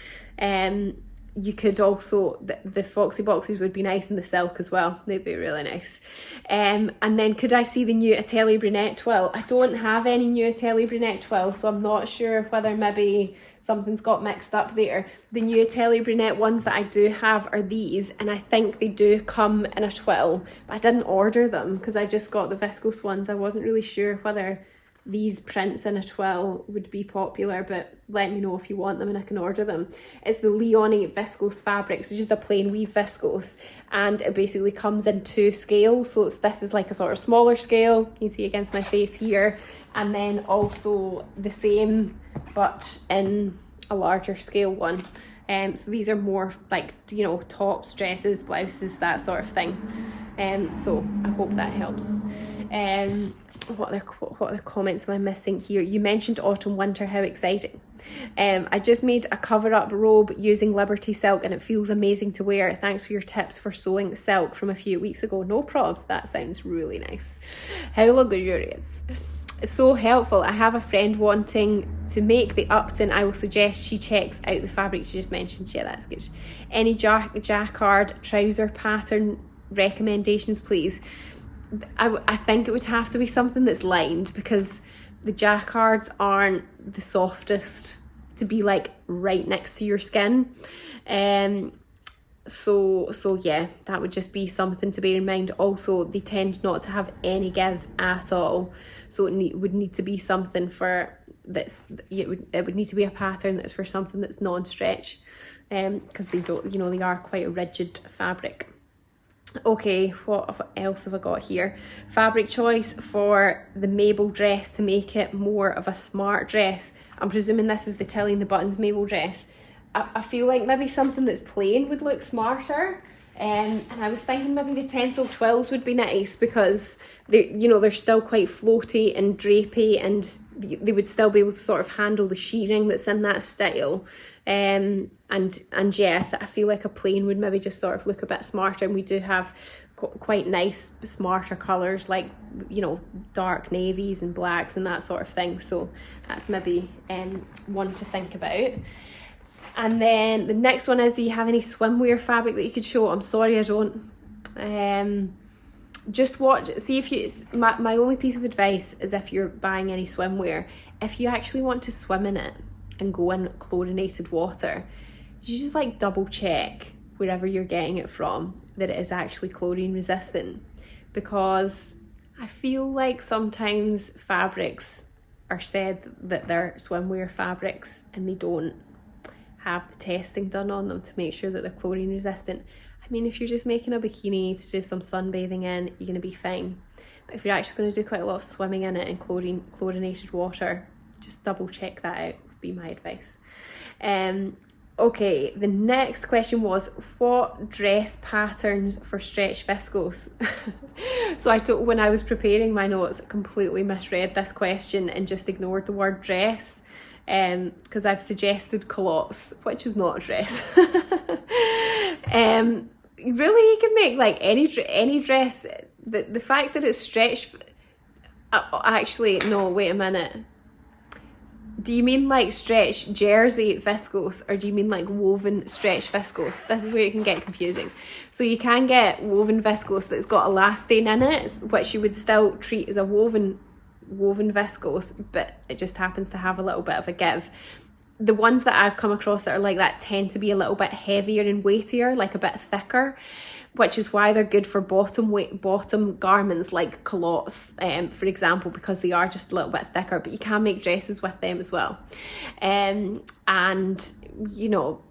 You could also, the foxy boxes would be nice in the silk as well. They'd be really nice. And then could I see the new Atelier Brunette twill? I don't have any new Atelier Brunette twill, so I'm not sure whether maybe something's got mixed up there. The new Atelier Brunette ones that I do have are these, and I think they do come in a twill. But I didn't order them because I just got the viscose ones. I wasn't really sure whether these prints in a twill would be popular, but let me know if you want them and I can order them. It's the Leonie viscose fabric, so just a plain weave viscose, and it basically comes in 2 scales. So this is like a sort of smaller scale, you can see against my face here, and then also the same but in a larger scale one. So these are more like, you know, tops, dresses, blouses, that sort of thing. So I hope that helps. What other comments am I missing here? You mentioned autumn winter, how exciting. I just made a cover up robe using Liberty silk and it feels amazing to wear. Thanks for your tips for sewing silk from a few weeks ago. No probs, that sounds really nice. How luxurious. It's so helpful. I have a friend wanting to make the Upton. I will suggest she checks out the fabric she just mentioned. Yeah, that's good. Any jacquard trouser pattern recommendations, please? I think it would have to be something that's lined, because the jacquards aren't the softest to be like right next to your skin. So yeah, that would just be something to bear in mind. Also, they tend not to have any give at all, so it would need to be something it would need to be a pattern that's for something that's non-stretch, because they don't, you know, they are quite a rigid fabric. Okay, what else have I got here? Fabric choice for the Mabel dress to make it more of a smart dress. I'm presuming this is the Tilly and the Buttons Mabel dress. I feel like maybe something that's plain would look smarter. And I was thinking maybe the tencel twills would be nice, because they're still quite floaty and drapey, and they would still be able to sort of handle the sheerring that's in that style. And yeah, I feel like a plain would maybe just sort of look a bit smarter. And we do have quite nice smarter colours, like, you know, dark navies and blacks and that sort of thing. So that's maybe one to think about. And then the next one is, do you have any swimwear fabric that you could show? I'm sorry, I don't. Just watch, see if you, my only piece of advice is, if you're buying any swimwear, if you actually want to swim in it and go in chlorinated water, you just like double check wherever you're getting it from that it is actually chlorine resistant, because I feel like sometimes fabrics are said that they're swimwear fabrics and they don't have the testing done on them to make sure that they're chlorine resistant. I mean, if you're just making a bikini to do some sunbathing in, you're going to be fine. But if you're actually going to do quite a lot of swimming in it in chlorinated water, just double check that out, would be my advice. Okay, the next question was, what dress patterns for stretch viscose? So when I was preparing my notes, I completely misread this question and just ignored the word dress, because I've suggested culottes, which is not a dress. Really, you can make like any dress. The fact that it's stretched, actually no, wait a minute. Do you mean like stretch jersey viscose, or do you mean like woven stretch viscose? This is where it can get confusing. So you can get woven viscose that's got elastane in it, which you would still treat as a woven viscose, but it just happens to have a little bit of a give. The ones that I've come across that are like that tend to be a little bit heavier and weightier, like a bit thicker, which is why they're good for bottom garments like culottes, for example, because they are just a little bit thicker, but you can make dresses with them as well. And, you know,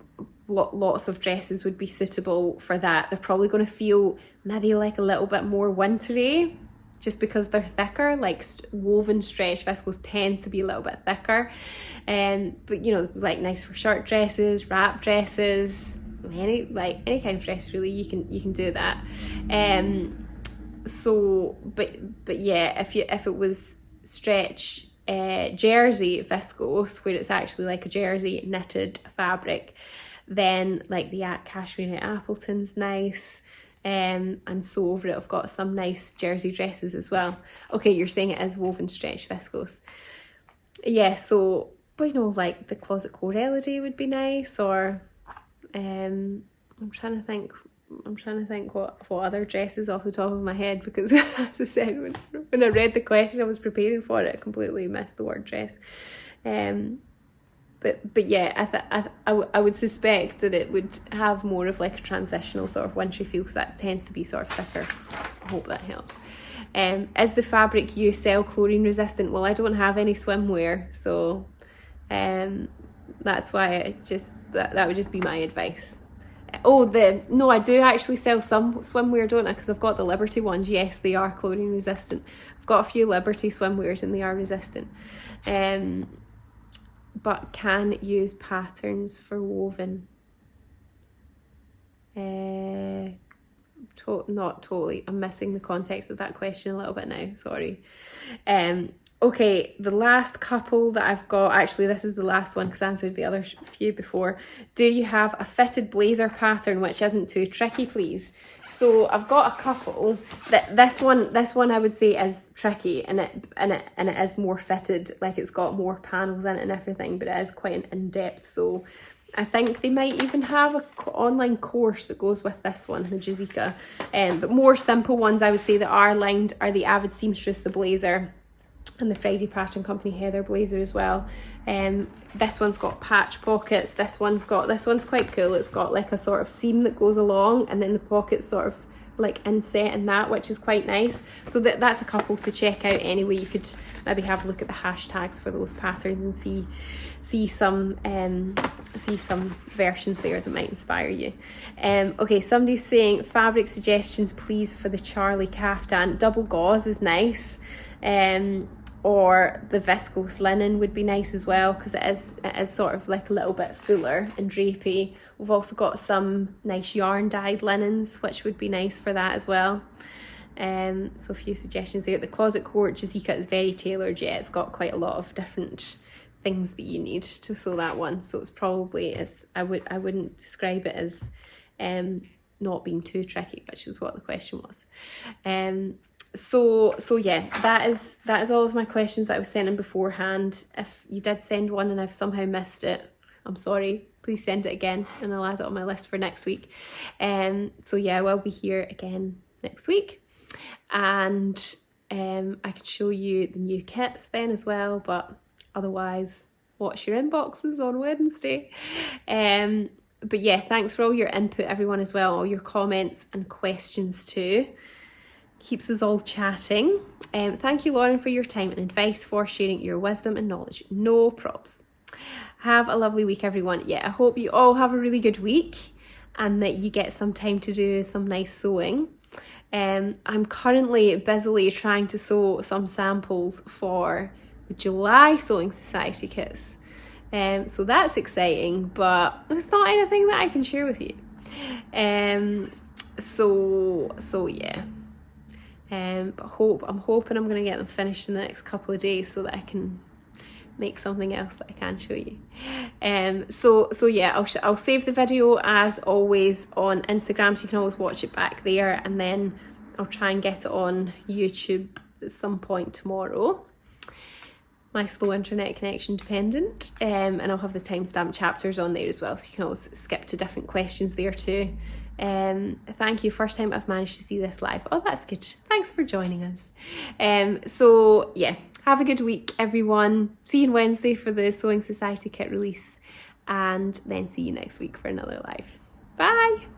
lots of dresses would be suitable for that. They're probably going to feel maybe like a little bit more wintry, just because they're thicker. Like woven stretch viscose tends to be a little bit thicker, but you know, like nice for shirt dresses, wrap dresses, any kind of dress really, you can do that. So but yeah, if it was stretch jersey viscose, where it's actually like a jersey knitted fabric, then like the cashmere at Appleton's nice. And so over it I've got some nice jersey dresses as well. Okay, you're saying it is woven stretch viscose. Yeah, so, but you know, like the Closet Core Elodie would be nice, or I'm trying to think what other dresses off the top of my head, because as I said, when I read the question I was preparing for it, I completely missed the word dress. But yeah, I would suspect that it would have more of like a transitional sort of wintry feel, because that tends to be sort of thicker. I hope that helps. Is the fabric you sell chlorine resistant? Well, I don't have any swimwear, so that's why that would just be my advice. No, I do actually sell some swimwear, don't I? Because I've got the Liberty ones. Yes, they are chlorine resistant. I've got a few Liberty swimwears and they are resistant. But can use patterns for woven. Not totally. I'm missing the context of that question a little bit now, sorry. Okay, the last couple that I've got, actually this is the last one because I answered the other few before. Do you have a fitted blazer pattern which isn't too tricky, please? So I've got a couple. This one I would say is tricky, and it is more fitted, like it's got more panels in it and everything, but it is quite in-depth. So I think they might even have an online course that goes with this one, the Jazika. But more simple ones I would say that are lined are the Avid Seamstress, the blazer, and the Friday Pattern Company Heather blazer as well. This one's got patch pockets. This one's quite cool. It's got like a sort of seam that goes along, and then the pockets sort of like inset in that, which is quite nice. So that's a couple to check out anyway. You could maybe have a look at the hashtags for those patterns and see some versions there that might inspire you. Okay, somebody's saying fabric suggestions please for the Charlie caftan. Double gauze is nice. Or the viscose linen would be nice as well, because it is sort of like a little bit fuller and drapey. We've also got some nice yarn dyed linens which would be nice for that as well. So a few suggestions there. The Closet Core Jazika is very tailored. Yeah, it's got quite a lot of different things that you need to sew that one, so it's probably I wouldn't describe it as not being too tricky, which is what the question was. So yeah, that is all of my questions that I was sending beforehand. If you did send one and I've somehow missed it, I'm sorry. Please send it again and I'll add it on my list for next week. So yeah, I will be here again next week, and I could show you the new kits then as well, but otherwise watch your inboxes on Wednesday. But yeah, thanks for all your input everyone as well, all your comments and questions too. Keeps us all chatting. Thank you, Lauren, for your time and advice, for sharing your wisdom and knowledge. No props. Have a lovely week, everyone. Yeah, I hope you all have a really good week and that you get some time to do some nice sewing. I'm currently busily trying to sew some samples for the July Sewing Society kits. So that's exciting, but it's not anything that I can share with you. So yeah. But I'm hoping I'm going to get them finished in the next couple of days so that I can make something else that I can show you. So yeah, I'll save the video as always on Instagram, so you can always watch it back there, and then I'll try and get it on YouTube at some point tomorrow. my slow internet connection dependent, and I'll have the timestamp chapters on there as well, so you can always skip to different questions there too. Thank you, first time I've managed to see this live. Oh, that's good, thanks for joining us. So yeah, have a good week everyone. See you on Wednesday for the Sewing Society kit release, and then see you next week for another live. Bye.